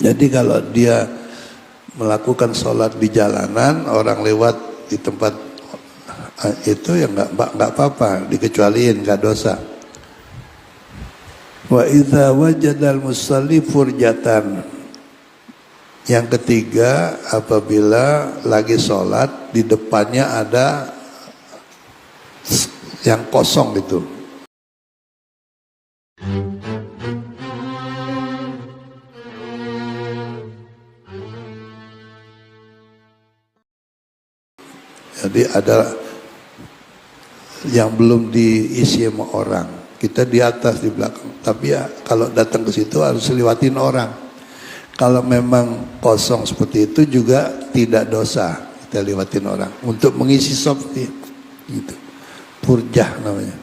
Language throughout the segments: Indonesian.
Jadi kalau dia melakukan sholat di jalanan, orang lewat di tempat itu ya nggak apa-apa, dikecualiin, nggak dosa. Wa idza wajadal musalli furjatan. Yang ketiga, apabila lagi sholat di depannya ada yang kosong gitu. Jadi ada yang belum diisi sama orang. Kita di atas, di belakang. Tapi ya kalau datang ke situ harus lewatin orang. Kalau memang kosong seperti itu juga tidak dosa kita lewatin orang. Untuk mengisi seperti gitu. Furjah namanya.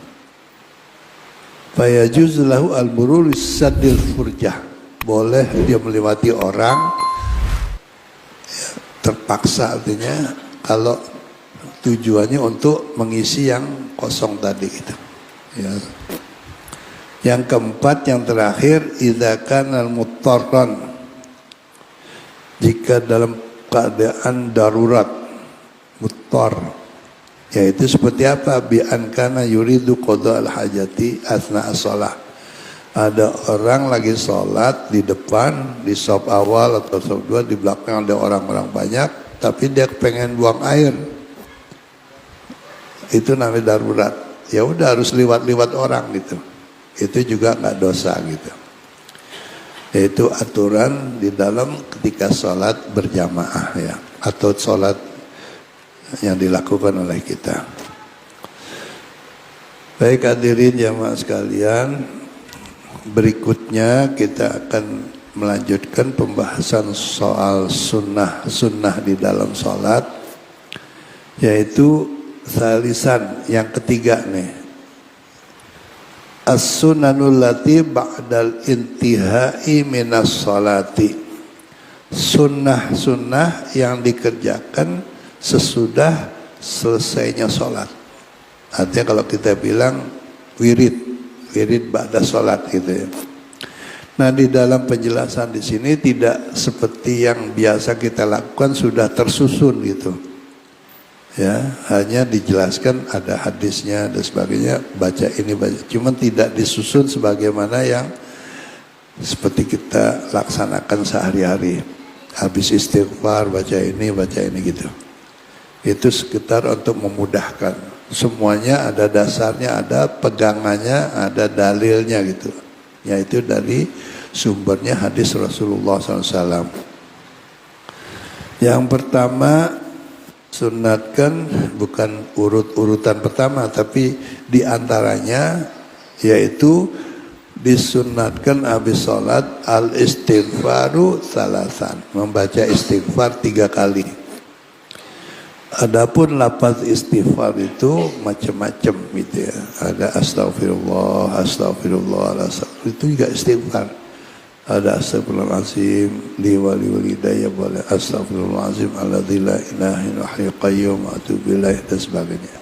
Fayajuz lahu al-murur sadil furjah. Boleh dia melewati orang. Ya, terpaksa artinya kalau tujuannya untuk mengisi yang kosong tadi gitu. Ya. Yang keempat, yang terakhir, idza kana al-muttarran, jika dalam keadaan darurat, muttar, yaitu seperti apa? Bi an kana yuridu qada al-hajati asna as-shalah. Ada orang lagi sholat di depan, di shop awal atau shop 2, di belakang ada orang-orang banyak, tapi dia pengen buang air. Itu namanya darurat. Ya udah harus lewat-lewat orang gitu. Itu juga nggak dosa gitu. Yaitu aturan di dalam ketika sholat berjamaah ya, atau sholat yang dilakukan oleh kita. Baik hadirin jamaah sekalian, berikutnya kita akan melanjutkan pembahasan soal sunnah di dalam sholat, yaitu salisan, yang ketiga nih, as-sunanul lati ba'dal intihai minas sholati. Sunnah yang dikerjakan sesudah selesainya sholat. Artinya kalau kita bilang wirid ba'da sholat gitu ya. Nah, di dalam penjelasan di sini tidak seperti yang biasa kita lakukan sudah tersusun gitu. Ya, hanya dijelaskan ada hadisnya dan sebagainya, baca ini baca, cuman tidak disusun sebagaimana yang seperti kita laksanakan sehari-hari. Habis istighfar baca ini gitu. Itu sekitar untuk memudahkan. Semuanya ada dasarnya, ada pegangannya, ada dalilnya gitu. Yaitu dari sumbernya hadis Rasulullah SAW. Yang pertama, sunatkan bukan urutan pertama, tapi diantaranya yaitu disunatkan habis sholat al-istighfaru salasan, membaca istighfar 3 kali. Adapun lafaz istighfar itu macam-macam gitu ya. Ada astagfirullah, itu juga istighfar. Ada astagfirullahaladzim li wali walidayya boleh, astagfirullahaladzim alladzi la ilaha illa huwal qayyum wa atubu ilaih dan sebagainya.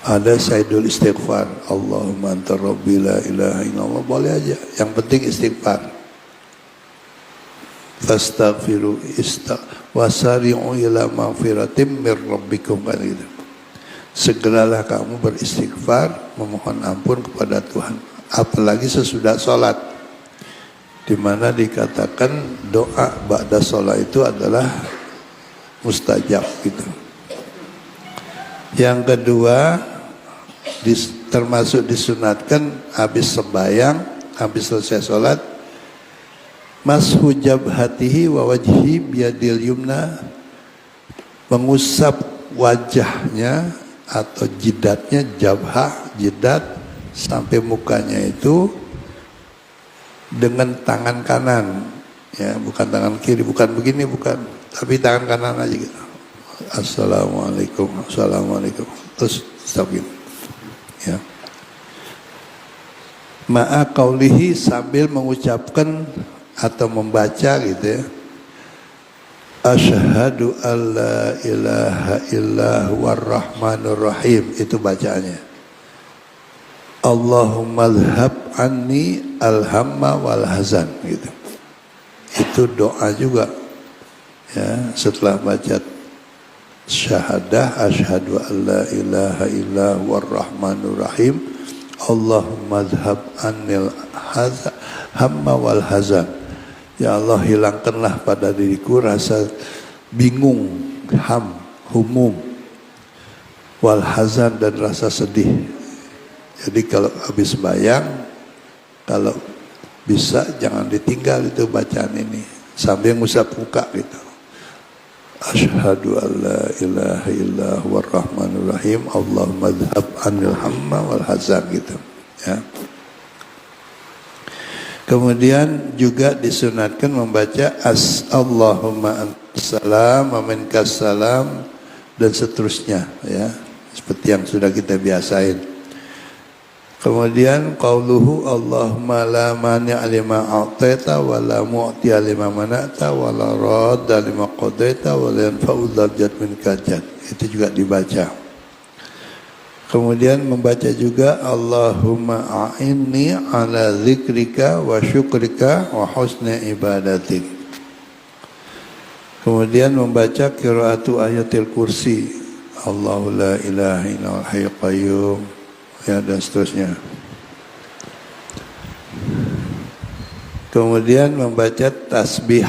Ada sayyidul istighfar, Allahumma anta rabbi la ilaha illallah, boleh aja, yang penting istighfar. Fastaghfiru wasari'u ila maghfiratin mir rabbikum, kan gitu. Segeralah kamu beristighfar, memohon ampun kepada Tuhan, apalagi sesudah sholat, di mana dikatakan doa ba'da sholat itu adalah mustajab gitu. Yang kedua, termasuk disunatkan habis sembahyang, habis selesai sholat, mashu jabhatihi wa wajhi biyadil yumna, mengusap wajahnya atau jidatnya, jabhah, jidat, sampai mukanya itu dengan tangan kanan, ya, bukan tangan kiri, bukan begini, bukan, tapi tangan kanan aja gitu. Assalamualaikum, terus stop gitu, ya. Ma'a qaulihi, sambil mengucapkan atau membaca gitu ya, asyhadu alla ilaha illa huwar rahmanur rahim, itu bacaannya. Allahumma adhhab anni alhamma wal hazan gitu. itu doa juga. Ya, setelah baca syahadah asyhadu an la ilaha illa huwar rahmanur rahim Allahumma dhhab anil hamma wal hazan. Ya Allah, hilangkanlah pada diriku rasa bingung, humum, wal hazan, dan rasa sedih. Jadi kalau habis bayang, kalau bisa jangan ditinggal itu bacaan ini sambil ngusap muka gitu. Asyhadu an la ilaha illa huwar rahmanur rahim Allahumma dhhab anil hamma wal hazan gitu ya. Kemudian juga disunatkan membaca Allahumma antassalam wa minkas salam dan seterusnya ya, seperti yang sudah kita biasain. Kemudian qauluhu Allahumma la mani'a lima a'taita wa la mu'tiya lima mana'ta wa la radda lima qadaita wa la yanfa'u dzal jadd minka jadd. Itu juga dibaca. Kemudian membaca juga Allahumma a'inni ala dzikrika wa syukrika wa husni ibadatik. Kemudian membaca qiraatu ayatil kursi Allahu la ilaha illal hayyul qayyum ya, dan seterusnya. Kemudian membaca tasbih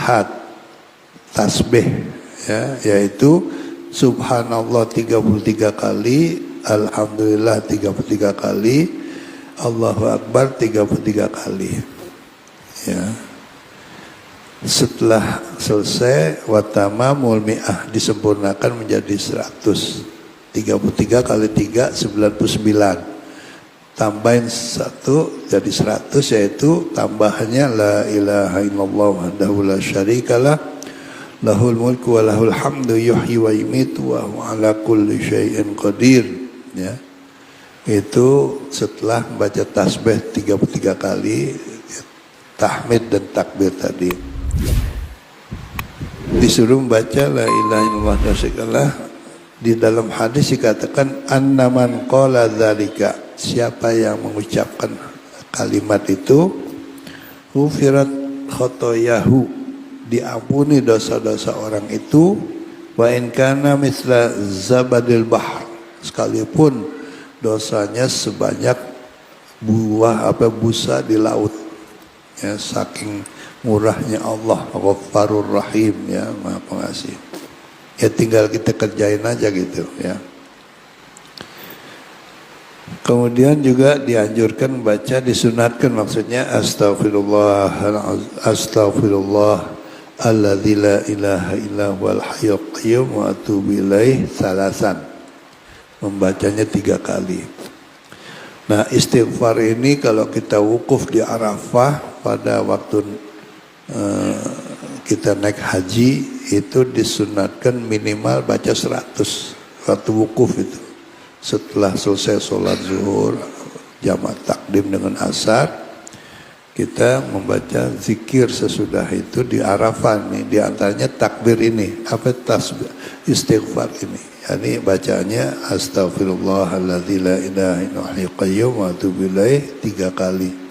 ya, yaitu subhanallah 33 kali, alhamdulillah 33 kali, Allahu akbar 33 kali ya. Setelah selesai watamamul mi'ah, disempurnakan menjadi 100. 33 kali 3 99. Tambahin 1 jadi 100, yaitu tambahannya la ilaha illallah wahdahu la syarikalah lahul mulku wa lahul hamdu yuhyi wa yumitu wa huwa ala kulli syai'in qadir ya. Itu setelah baca tasbih 33 kali, tahmid dan takbir tadi. Disuruh membaca la ilaha illallah wa syarikalah. Di dalam hadis dikatakan annaman qala dzalika, siapa yang mengucapkan kalimat itu, hufirat khotoyahu, diampuni dosa-dosa orang itu, wa in kana misla zabadil bahr, sekalipun dosanya sebanyak busa di laut ya, saking murahnya Allah, Ghaffarur Rahim ya, Maha Pengasih. Ya tinggal kita kerjain aja gitu ya. Kemudian juga dianjurkan baca, disunatkan maksudnya astaghfirullah alladzi la ilaha illa huwal hayyul qayyum wa atubu ilaih salasan. Membacanya 3 kali. Nah, istighfar ini kalau kita wukuf di Arafah pada waktu kita naik haji, itu disunatkan minimal baca 100 waktu wukuf itu. Setelah selesai sholat zuhur, jamaah takdim dengan asar, kita membaca zikir sesudah itu di Arafah nih, di antaranya takbir ini, apa tasbih, istighfar ini. Yani bacanya astaghfirullahaladzim la ilaha illa huwal qayyum wa atubu ilaih 3 kali.